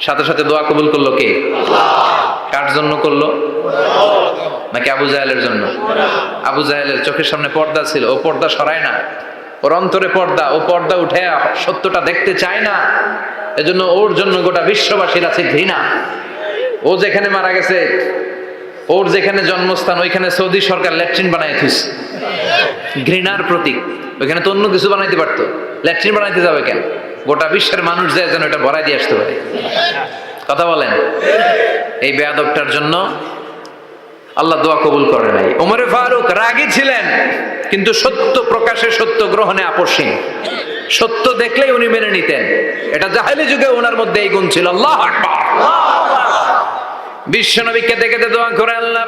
সাথে সাথে দোয়া কবুল করলো কে? কার জন্য করলো? নাকি আবু জাহেলের জন্য? আবু জাহেলের চোখের সামনে পর্দা ছিল, ও পর্দা সরায় না। ওর অন্তরে পর্দা, ও পর্দা উঠে সত্যটা দেখতে চায় না। এজন্য ওর জন্য গোটা বিশ্ববাসীর আছে ঘৃণা। ও যেখানে মারা গেছে, ওর যেখানে জন্মস্থান, ওইখানে সৌদি সরকার ল্যাট্রিন বানায় থুস, ঘৃণার প্রতীক। ওইখানে তো অন্য কিছু বানাইতে পারতো, ল্যাট্রিন বানাইতে যাবে কেন? গোটা বিশ্বের মানুষ যায় যেন এটা ভরাই দিয়ে আসতে পারে। কথা বলেন। এই বেয়াদবটার জন্য আল্লাহ দোয়া কবুল করে নাই। ওমরে ফারুক রাগী ছিলেন, কিন্তু সত্য প্রকাশে, সত্য গ্রহণে আপোষহীন। সত্য দেখলেই উনি মেনে নিতেন। এটা জাহেলি যুগে ওনার মধ্যে এই গুণ ছিল। আল্লাহু আকবার। বিশ্বনবীকে দেখে দোয়া করে, আল্লাহ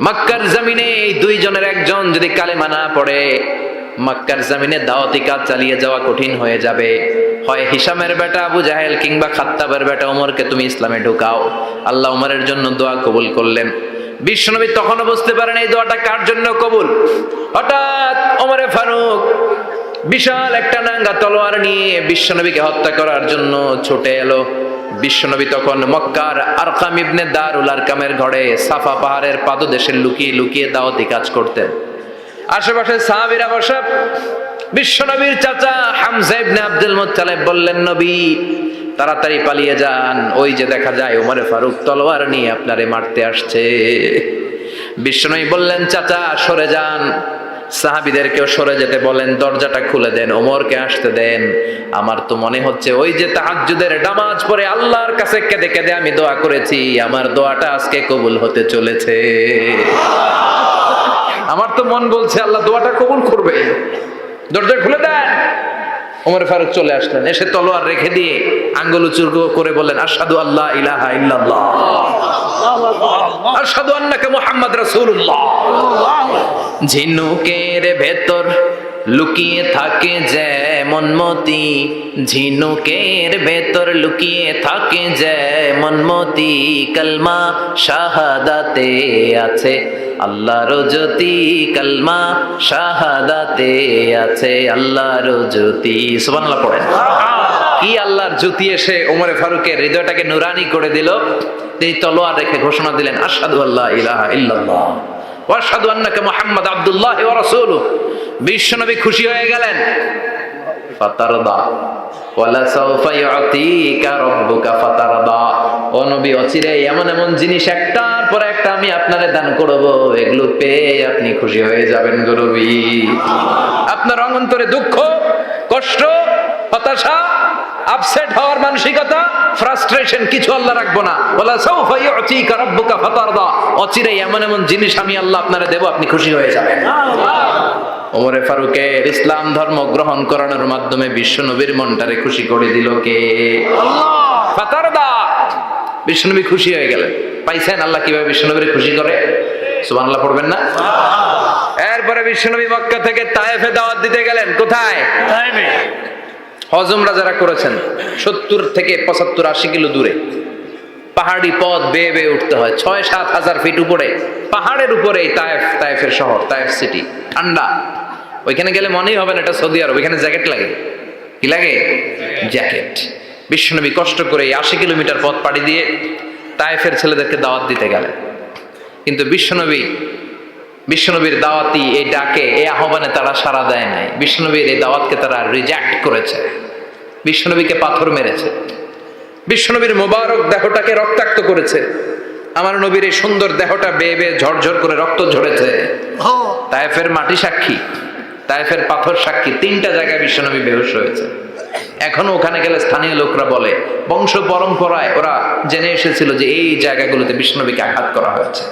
মক্কার জমিনে এই দুইজনের একজন যদি কালেমা না পড়ে, মক্কার জমিনে দাওয়াতি কাজ চালিয়ে যাওয়া কঠিন হয়ে যাবে। হয় হিশামের বেটা আবু জাহেল কিংবা খাত্তাবের বেটা ওমরকে তুমি ইসলামে ঢুকাও। আল্লাহ ওমরের জন্য দোয়া কবুল করলেন। বিশ্বনবী তখনও বুঝতে পারেন এই দোয়াটা কার জন্য কবুল। হঠাৎ ওমরে ফারুক বিশাল একটা নাঙ্গা তলোয়ার নিয়ে বিশ্বনবীকে হত্যা করার জন্য ছুটে এলো। বিশ্বনবী তখন মক্কার আরকাম ইবনে দারুল আরকামের ঘরে সাফা পাহাড়ের পাদদেশে লুকিয়ে লুকিয়ে দাওয়াতি কাজ করতেন। আশেপাশে সাহাবীরা বসা। বিশ্বনবীর চাচা হামজা ইবনে আব্দুল মুত্তালিব বললেন, নবী তাড়াতাড়ি পালিয়ে যান, ওই যে দেখা যায় ওমরে ফারুক তলোয়ার নিয়ে আপনারে মারতে আসছে। বিশ্বনবী বললেন, চাচা সরে যান। সাহাবীদেরকেও সরে যেতে বলেন, দরজাটা খুলে দেন, ওমরকে আসতে দেন। আমার তো মনে হচ্ছে ওই যে তাহাজ্জুদের নামাজ পড়ে আল্লাহর কাছে কেঁদে কেঁদে আমি দোয়া করেছি, আমার দোয়াটা আজকে কবুল হতে চলেছে। আমার তো মন বলছে আল্লাহ দোয়াটা কবুল করবে। দরজা খুলে দেন। ওমর ফারুক চলে আসলেন, এসে তলোয়ার রেখে দিয়ে আঙ্গুল উঁচু করে বললেন, আশহাদু আল্লা ইলাহা ইল্লাল্লাহ, আশহাদু আন্নাকা মুহাম্মাদ রাসূলুল্লাহ। ঝিনুকের ভেতর লুকিয়ে থাকে যেমন মতি, ঝিনুকের ভেতর লুকিয়ে থাকে যেমন মতি, কালমা শাহাদাতে আছে আল্লাহর জ্যোতি, কালমা শাহাদাতে আছে আল্লাহর জ্যোতি। সুবহানাল্লাহ পড়েন। কি আল্লাহর জ্যোতি এসে ওমরে ফারুকের হৃদয়টাকে নুরানি করে দিল। তিনি তলোয়ার রেখে ঘোষণা দিলেন, আশহাদু আল্লা ইলাহা ইল্লাল্লাহ ওয়া আশহাদু আন্নাকা মুহাম্মাদ আবদুল্লাহ ওয়া রাসূলুহু। বিশ্বনবী খুশি হয়ে গেলেন। ফাতারদা ওয়ালা সাউফা ইউতিকা রাব্বুকা ফাতারদা। ও নবী, অচিরে এমন এমন জিনিস একটার পর একটা আমি আপনারে দান করব, এগুলো পেয়ে আপনি খুশি হয়ে যাবেন গো নবী। আপনার অন্তরে দুঃখ, কষ্ট, হতাশা, আপসেট হওয়ার মানসিকতা, ফ্রাস্ট্রেশন কিছু আল্লাহ রাখবো না। ওয়ালা সাউফা ইউতিকা রাব্বুকা ফাতারদা। অচিরে এমন এমন জিনিস আমি আল্লাহ আপনারে দেব, আপনি খুশি হয়ে যাবেন। ওমরে ফারুকের ইসলাম ধর্ম গ্রহণ করানোর মাধ্যমে বিশ্বনবীর মনটারে খুশি করে দিল কে? আল্লাহ। ফাতারদা। বিশ্বনবী খুশি হয়ে গেলেন। পাইছেন আল্লাহ কিভাবে বিশ্বনবীর খুশি করে? সুবহানাল্লাহ পড়বেন না? এরপরে বিশ্বনবী মক্কা থেকে তায়েফে দাওয়াত দিতে গেলেন। কোথায়? তায়েফে। হজ উমরা যারা করেছেন 70 থেকে 75 80 কিলো দূরে পাহাড়ি পথ বেয়ে বেয়ে উঠতে হয়, 6-7 হাজার ফিট উপরে পাহাড়ের উপরে তায়েফ, তায়েফের শহর, তায়েফ সিটি। ঠান্ডা। ওইখানে গেলে মনেই হবে না এটা সৌদি আরব। ওইখানে জ্যাকেট লাগে। কি লাগে? জ্যাকেট। বিশ্বনবী কষ্ট করে 80 কিলোমিটার পথ পাড়ি দিয়ে তায়েফের ছেলেদেরকে দাওয়াত দিতে গেলেন। কিন্তু বিশ্বনবীর দাওয়াতি এই ডাকে, এই আহ্বানে তারা সাড়া দেয় নাই। বিশ্বনবীর এই দাওয়াতকে তারা রিজেক্ট করেছে। বিশ্বনবীকে পাথর মেরেছে। বিশ্বনবীর মোবারক দেহটাকে রক্তাক্ত করেছে। আমার নবীর এই সুন্দর দেহটা বেয়ে বেয়ে ঝরঝর করে রক্ত ঝরেছে। তায়েফের মাটি সাক্ষী, তায়েফের পাথর সাক্ষী। 3টা জায়গায় বিশ্বনবী বেহুশ হয়েছে। এখনো ওখানে গেলে স্থানীয় লোকরা বলে, বংশ পরম্পরায় ওরা জেনে এসেছিল যে এই জায়গাগুলোতে বিশ্বনবীকে আঘাত করা হয়েছে।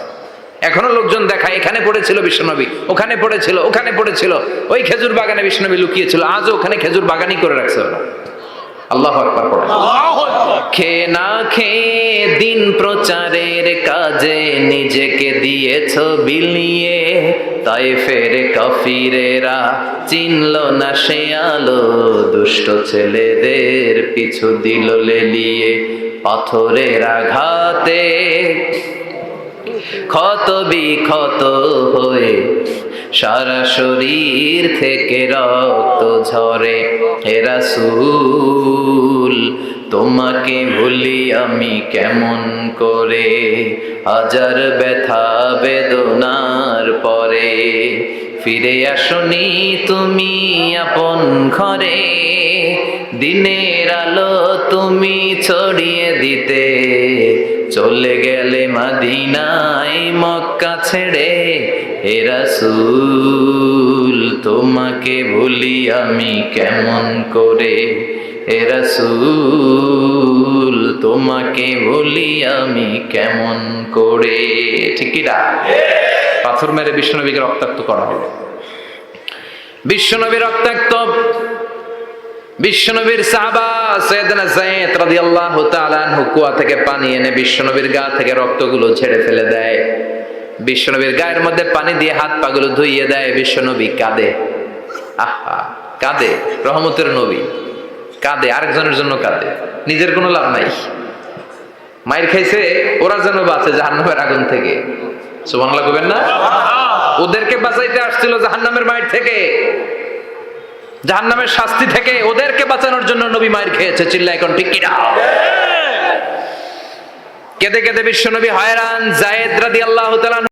এখনো লোকজন দেখায়, এখানে পড়েছিল বিশ্বনবী, ওখানে পড়েছিল, ওখানে পড়েছিল, ওই খেজুর বাগানে বিশ্বনবী লুকিয়েছিল। আজও ওখানে খেজুর বাগানই করে রাখছে ওরা। আল্লাহু আকবার পড়েন। খেয়ে না খেয়ে দিন প্রচারের কাজে নিজেকে দিয়েছ বিলিয়ে, তায়েফের কাফিরেরা চিনল না সে আলো, দুষ্ট ছেলেদের পিছু দিল লেলিয়ে, পাথরের আঘাতে ক্ষত বিক্ষত হয়ে সারা শরীর থেকে রক্ত ঝরে। হে রাসূল তোমাকে ভুলি আমি কেমন করে, হাজার ব্যথা বেদনার পরে ফিরে আসনি তুমি আপন ঘরে, দিনের আলো তুমি ছড়িয়ে দিতে, চলে গেলে মদিনায় মক্কা ছেড়ে। হে রাসূল তোমাকে ভুলি আমি কেমন করে, হে রাসূল তোমাকে ভুলি আমি কেমন করে। ঠিক কি না? পাথর মেরে বিশ্বনবীকে রক্তাক্ত করা হলো। বিশ্বনবী রক্তাক্ত, বিশ্বনবীর সাহাবা সাইয়েদনা যায়েদ রাদিয়াল্লাহু তাআলা আনহু কুয়া থেকে পানি এনে বিশ্বনবীর গা থেকে রক্তগুলো ঝেড়ে ফেলে দেয়। বিশ্বনবীর গায়ের মধ্যে পানি দিয়ে হাত পাগুলো ধুইয়ে দেয়। বিশ্বনবী কাঁদে, আহা কাঁদে, রহমতের নবী কাঁদে, আরেকজনের জন্য কাঁদে, নিজের কোনো লাভ নাই। মায়ের খাইছে, ওরা যেন বাঁচে জাহান্নামের আগুন থেকে। সুবহানাল্লাহ কইবেন না? ওদেরকে বাঁচাইতে আসছিল জাহান্নামের মায়ের থেকে, জাহান্নামের শাস্তি থেকে। ওদেরকে বাঁচানোর জন্য নবী মায়ের খেয়েছে। চিল্লা এখন ঠিক কিনা? কেঁদে কেঁদে বিশ্বনবী হয়রান। যায়েদ রাদিয়াল্লাহু তাআলা